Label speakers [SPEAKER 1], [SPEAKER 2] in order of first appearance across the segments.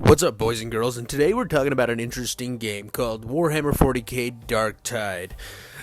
[SPEAKER 1] What's up, boys and girls? And today we're talking about an interesting game called Warhammer 40k Darktide.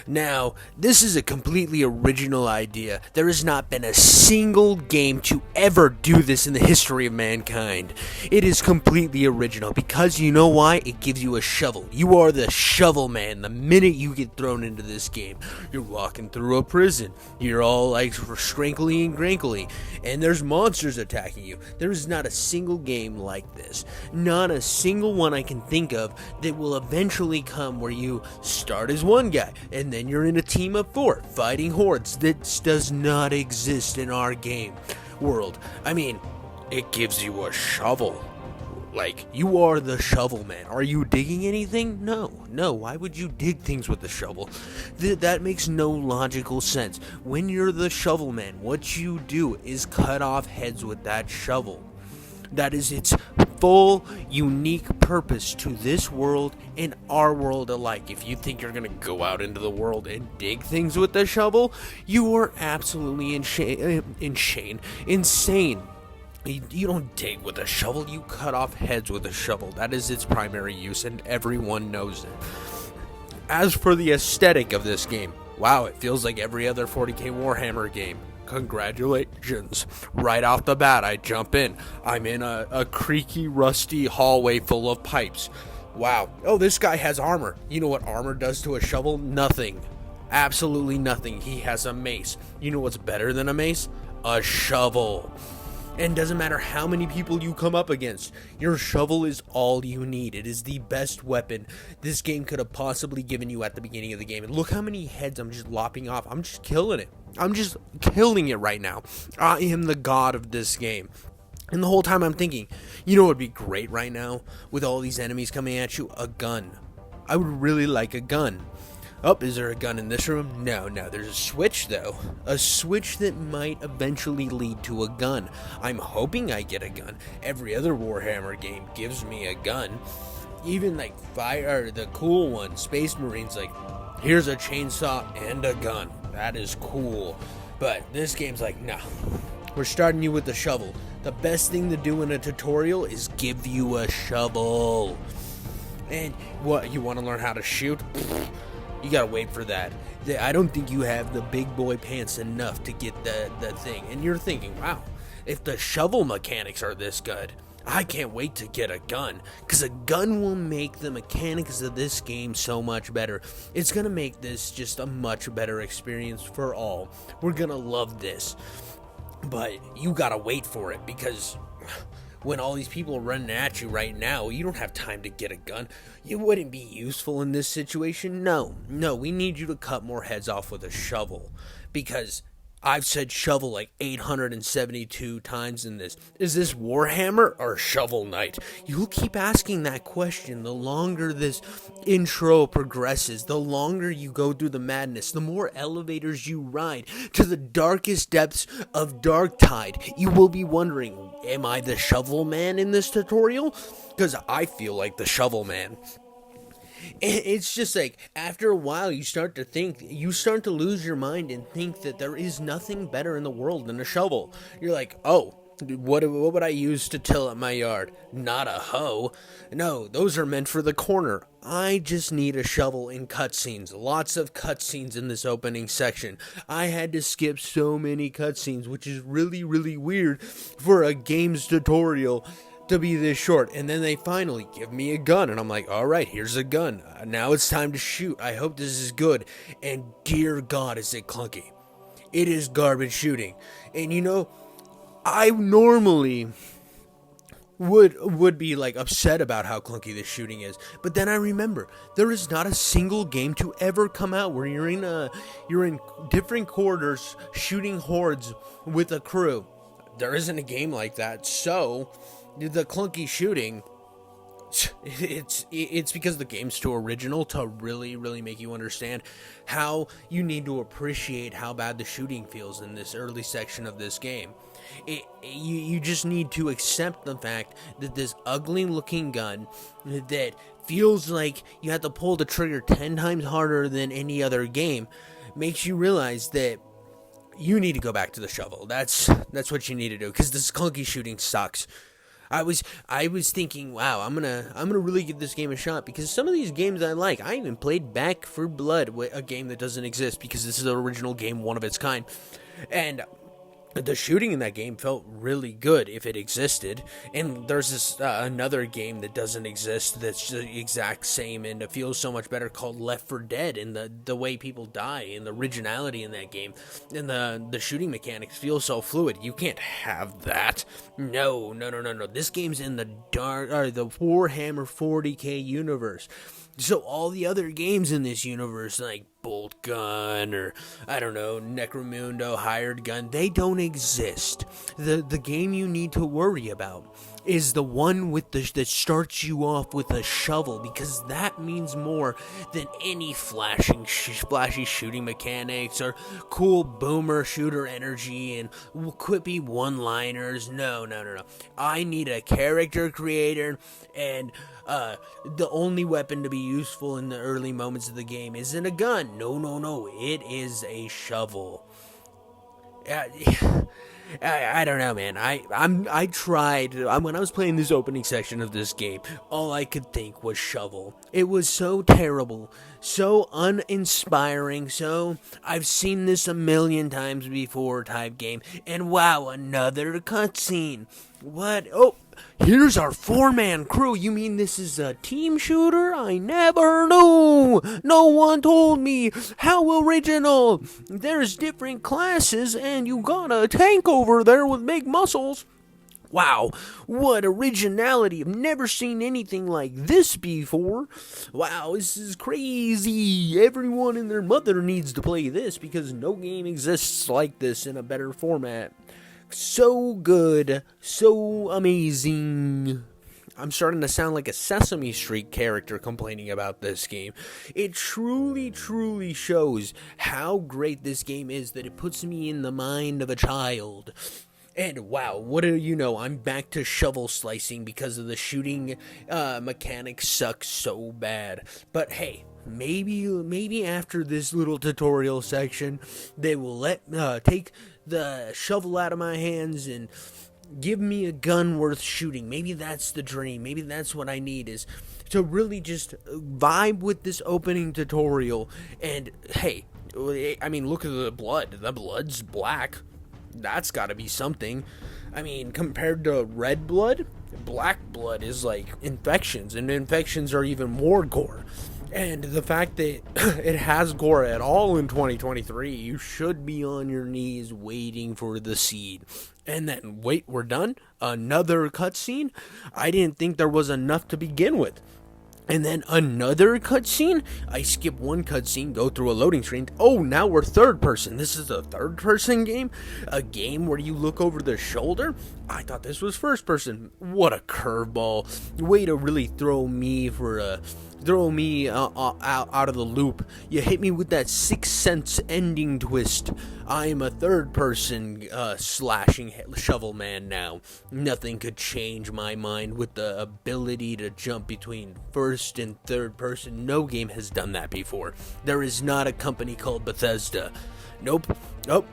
[SPEAKER 1] Now, this is a completely original idea. There has not been a single game to ever do this in the history of mankind. It is completely original because you know why? It gives you a shovel. You are the shovel man the minute you get thrown into this game. You're walking through a prison. You're all like scrankly and grankly, and there's monsters attacking you. There is not a single game like this. Not a single one I can think of that will eventually come where you start as one guy and then you're in a team of 4 fighting hordes. That does not exist in our game world. I mean, it gives you a shovel. Like, you are the shovel man. Are you digging anything? No. Why would you dig things with a shovel? That makes no logical sense. When you're the shovel man, what you do is cut off heads with that shovel. That is its full, unique purpose to this world and our world alike. If you think you're going to go out into the world and dig things with a shovel, you are absolutely insane. You don't dig with a shovel, you cut off heads with a shovel. That is its primary use, and everyone knows it. As for the aesthetic of this game, wow, it feels like every other 40k Warhammer game. Congratulations. Right off the bat, I jump in. I'm in a creaky, rusty hallway full of pipes. Wow. Oh, this guy has armor. You know what armor does to a shovel? Nothing. Absolutely nothing. He has a mace. You know what's better than a mace? A shovel. And doesn't matter how many people you come up against, your shovel is all you need. It is the best weapon this game could have possibly given you at the beginning of the game. And look how many heads I'm just lopping off. I'm just killing it. I'm just killing it right now. I am the god of this game. And the whole time I'm thinking, you know what would be great right now with all these enemies coming at you? A gun. I would really like a gun. Oh, is there a gun in this room? No, there's a switch though. A switch that might eventually lead to a gun. I'm hoping I get a gun. Every other Warhammer game gives me a gun. Even like the cool one, Space Marines, like, here's a chainsaw and a gun. That is cool. But this game's like, nah. We're starting you with the shovel. The best thing to do in a tutorial is give you a shovel. And what, you want to learn how to shoot? You gotta wait for that. I don't think you have the big boy pants enough to get the thing. And you're thinking, wow, if the shovel mechanics are this good, I can't wait to get a gun. Because a gun will make the mechanics of this game so much better. It's gonna make this just a much better experience for all. We're gonna love this. But you gotta wait for it, because when all these people are running at you right now, you don't have time to get a gun. You wouldn't be useful in this situation. No, we need you to cut more heads off with a shovel, because I've said shovel like 872 times in this. Is this Warhammer or Shovel Knight? You'll keep asking that question the longer this intro progresses, the longer you go through the madness, the more elevators you ride to the darkest depths of Darktide. You will be wondering, am I the shovel man in this tutorial? Because I feel like the shovel man. It's just like, after a while, you start to lose your mind and think that there is nothing better in the world than a shovel. You're like, oh, what would I use to till up my yard? Not a hoe. No, those are meant for the corner. I just need a shovel in cutscenes. Lots of cutscenes in this opening section. I had to skip so many cutscenes, which is really, really weird for a games tutorial to be this short. And then they finally give me a gun, and I'm like, all right, here's a gun. Now it's time to shoot. I hope this is good. And dear God, is it clunky. It is garbage shooting. And you know, I normally would be like upset about how clunky this shooting is, but then I remember there is not a single game to ever come out where you're in different corridors shooting hordes with a crew. There isn't a game like that. So the clunky shooting, it's because the game's too original to really make you understand how you need to appreciate how bad the shooting feels in this early section of this game. You just need to accept the fact that this ugly looking gun that feels like you have to pull the trigger 10 times harder than any other game makes you realize that you need to go back to the shovel. That's what you need to do, because this clunky shooting sucks. I was thinking, wow, I'm gonna really give this game a shot, because some of these games I like. I even played Back for Blood, a game that doesn't exist because this is an original game, one of its kind, and the shooting in that game felt really good if it existed. And there's this another game that doesn't exist that's the exact same, and it feels so much better, called Left 4 Dead, and the way people die and the originality in that game, and the shooting mechanics feel so fluid. You can't have that. No. This game's in the the Warhammer 40k universe. So all the other games in this universe, like Bolt Gun or, I don't know, Necromundo, Hired Gun, they don't exist. The game you need to worry about is the one with that starts you off with a shovel, because that means more than any flashy shooting mechanics or cool boomer shooter energy and quippy one-liners. No. I need a character creator, and the only weapon to be useful in the early moments of the game isn't a gun. No. It is a shovel. I don't know, man. I tried when I was playing this opening section of this game. All I could think was shovel. It was so terrible, so uninspiring. So I've seen this a million times before type game. And wow, another cutscene. What? Oh, here's our 4-man crew. You mean this is a team shooter? I never knew. No one told me. How original. There's different classes, and you got a tank over there with big muscles. Wow, what originality. I've never seen anything like this before. Wow, this is crazy. Everyone and their mother needs to play this, because no game exists like this in a better format. So good, so amazing. I'm starting to sound like a Sesame Street character complaining about this game. It truly shows how great this game is, that it puts me in the mind of a child. And wow, what do you know, I'm back to shovel slicing because of the shooting mechanics suck so bad. But hey, maybe after this little tutorial section, they will take the shovel out of my hands and give me a gun worth shooting. Maybe that's the dream. Maybe that's what I need, is to really just vibe with this opening tutorial. And hey, I mean, look at the blood. The blood's black. That's gotta be something. I mean, compared to red blood, black blood is like infections, and infections are even more gore. And the fact that it has gore at all in 2023, you should be on your knees waiting for the seed. And then, wait, we're done? Another cutscene? I didn't think there was enough to begin with. And then another cutscene? I skip one cutscene, go through a loading screen. Oh, now we're third person. This is a third person game? A game where you look over the shoulder? I thought this was first person. What a curveball. Way to really throw me out of the loop. You hit me with that Sixth Sense ending twist. I am a third person slashing shovel man now. Nothing could change my mind with the ability to jump between first and third person. No game has done that before. There is not a company called Bethesda. Nope. Oh,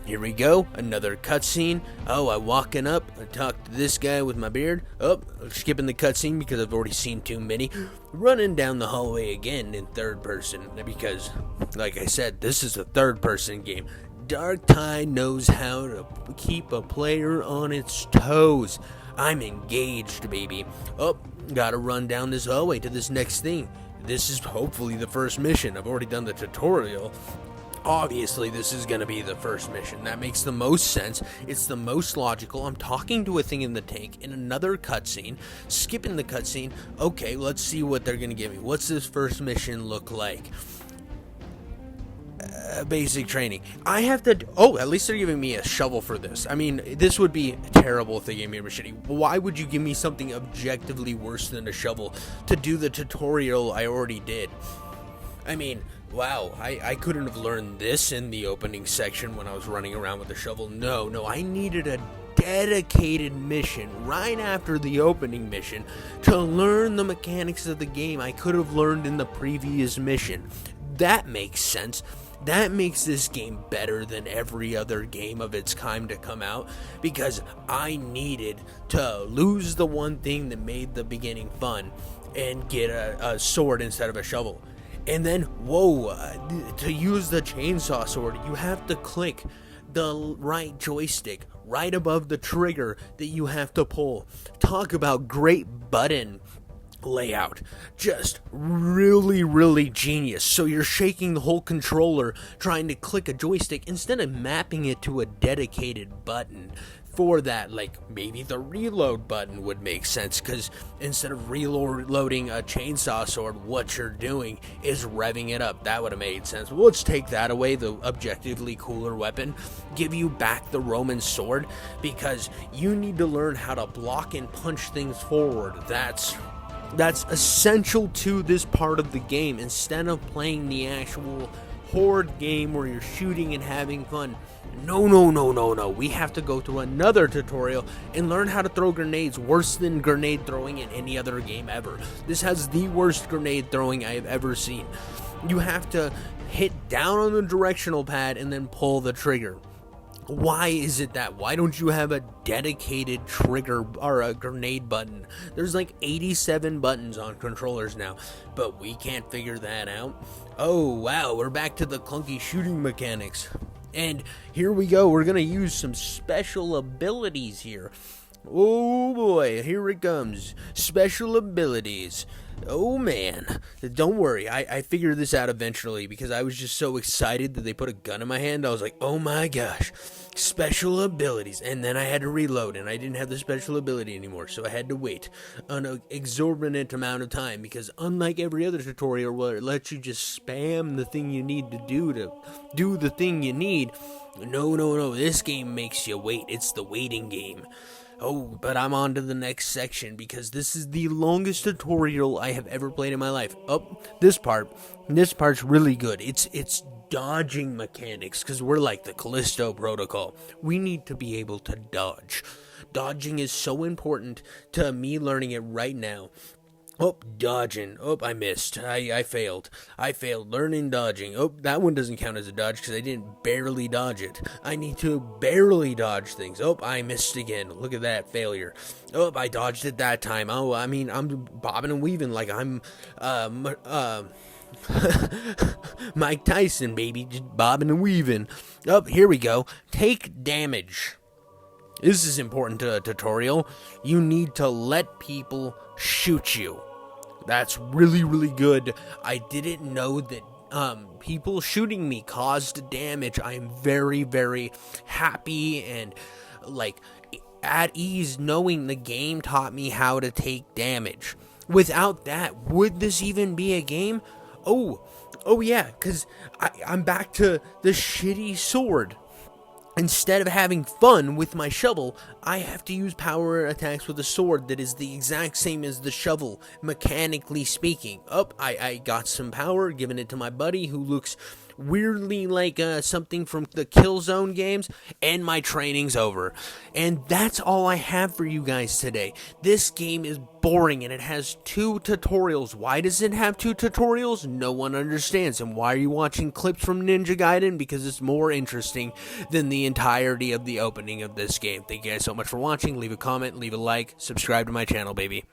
[SPEAKER 1] here we go. Another cutscene. Oh, I'm walking up. I talk to this guy with my beard. Oh, skipping the cutscene because I've already seen too many. Running down the hallway again in third person because, like I said, this is a third person game. Darktide knows how to keep a player on its toes. I'm engaged, baby. Oh, gotta run down this hallway to this next thing. This is hopefully the first mission. I've already done the tutorial. Obviously, this is going to be the first mission. That makes the most sense. It's the most logical. I'm talking to a thing in the tank in another cutscene, skipping the cutscene. Okay, let's see what they're going to give me. What's this first mission look like? Basic training. I have to... Oh, at least they're giving me a shovel for this. I mean, this would be terrible if they gave me a machete. Why would you give me something objectively worse than a shovel to do the tutorial I already did? I mean... Wow, I couldn't have learned this in the opening section when I was running around with a shovel. No, I needed a dedicated mission right after the opening mission to learn the mechanics of the game I could have learned in the previous mission. That makes sense. That makes this game better than every other game of its kind to come out, because I needed to lose the one thing that made the beginning fun and get a sword instead of a shovel. And then, to use the chainsaw sword, you have to click the right joystick right above the trigger that you have to pull. Talk about great button layout. Just really, really genius. So you're shaking the whole controller trying to click a joystick instead of mapping it to a dedicated button. For that, like, maybe the reload button would make sense, because instead of reloading a chainsaw sword, what you're doing is revving it up. That would have made sense. Well, let's take that away, the objectively cooler weapon. Give you back the Roman sword, because you need to learn how to block and punch things forward. That's essential to this part of the game, instead of playing the actual horde game where you're shooting and having fun. No. We have to go through another tutorial and learn how to throw grenades, worse than grenade throwing in any other game ever. This has the worst grenade throwing I have ever seen. You have to hit down on the directional pad and then pull the trigger. Why is it that? Why don't you have a dedicated trigger or a grenade button? There's like 87 buttons on controllers now, but we can't figure that out. Oh wow, we're back to the clunky shooting mechanics. And here we go, we're gonna use some special abilities here. Oh boy, here it comes. Special abilities. Oh man, don't worry, I figured this out eventually, because I was just so excited that they put a gun in my hand. I was like, oh my gosh, special abilities. And then I had to reload, and I didn't have the special ability anymore, so I had to wait an exorbitant amount of time, because unlike every other tutorial where it lets you just spam the thing you need to do the thing you need, no, this game makes you wait. It's the waiting game. Oh, but I'm on to the next section, because this is the longest tutorial I have ever played in my life. Oh, this part's really good. It's dodging mechanics, because we're like the Callisto Protocol. We need to be able to dodge. Dodging is so important to me learning it right now. Oh, dodging. Oh, I missed. I failed. I failed learning dodging. Oh, that one doesn't count as a dodge because I didn't barely dodge it. I need to barely dodge things. Oh, I missed again. Look at that failure. Oh, I dodged it that time. Oh, I mean, I'm bobbing and weaving like I'm, Mike Tyson, baby. Just bobbing and weaving. Oh, here we go. Take damage. This is important to a tutorial. You need to let people shoot you. That's really, really good. I didn't know that people shooting me caused damage. I am very, very happy and like at ease knowing the game taught me how to take damage. Without that, would this even be a game? Oh yeah, because I'm back to the shitty sword. Instead of having fun with my shovel, I have to use power attacks with a sword that is the exact same as the shovel, mechanically speaking. I got some power, giving it to my buddy who looks weirdly like something from the Killzone games, and my training's over. And that's all I have for you guys today. This game is boring and it has 2 tutorials. Why does it have 2 tutorials? No one understands. And why are you watching clips from Ninja Gaiden? Because it's more interesting than the entirety of the opening of this game. Thank you guys so much for watching. Leave a comment, leave a like, subscribe to my channel, baby.